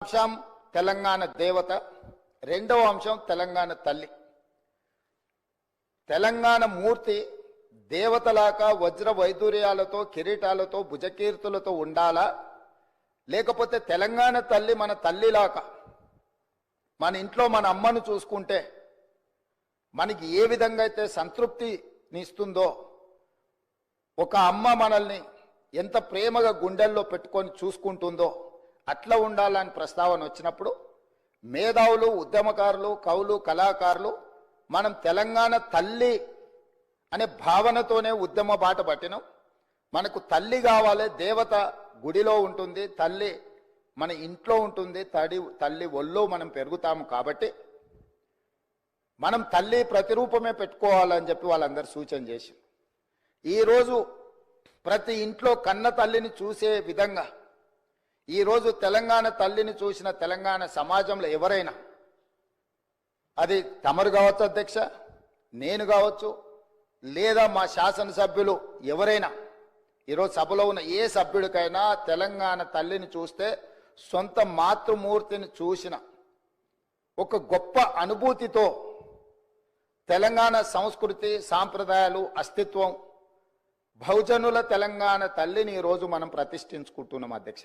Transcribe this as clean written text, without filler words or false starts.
అంశం తెలంగాణ దేవత, రెండవ అంశం తెలంగాణ తల్లి. తెలంగాణ మూర్తి దేవతలాగా వజ్ర వైదూర్యాలతో కిరీటాలతో భుజకీర్తులతో ఉండాలా, లేకపోతే తెలంగాణ తల్లి మన తల్లిలాగా మన ఇంట్లో మన అమ్మను చూసుకుంటే మనకి ఏ విధంగా అయితే సంతృప్తినిస్తుందో, ఒక అమ్మ మనల్ని ఎంత ప్రేమగా గుండెల్లో పెట్టుకొని చూసుకుంటుందో అట్లా ఉండాలని ప్రస్తావన వచ్చినప్పుడు మేధావులు, ఉద్యమకారులు, కవులు, కళాకారులు మనం తెలంగాణ తల్లి అనే భావనతోనే ఉద్యమ బాట పట్టినాం. మనకు తల్లి కావాలి, దేవత గుడిలో ఉంటుంది, తల్లి మన ఇంట్లో ఉంటుంది, తల్లి ఒళ్ళో మనం పెరుగుతాము. కాబట్టి మనం తల్లి ప్రతిరూపమే పెట్టుకోవాలని చెప్పి వాళ్ళందరూ సూచన చేసి, ఈరోజు ప్రతి ఇంట్లో కన్న తల్లిని చూసే విధంగా ఈరోజు తెలంగాణ తల్లిని చూసిన తెలంగాణ సమాజంలో ఎవరైనా, అది తమరు కావచ్చు అధ్యక్ష, నేను కావచ్చు, లేదా మా శాసనసభ్యులు ఎవరైనా, ఈరోజు సభలో ఉన్న ఏ సభ్యుడికైనా తెలంగాణ తల్లిని చూస్తే సొంత మాతృమూర్తిని చూసిన ఒక గొప్ప అనుభూతితో తెలంగాణ సంస్కృతి, సాంప్రదాయాలు, అస్తిత్వం, బహుజనుల తెలంగాణ తల్లిని ఈరోజు మనం ప్రతిష్ఠించుకుంటున్నాం అధ్యక్ష.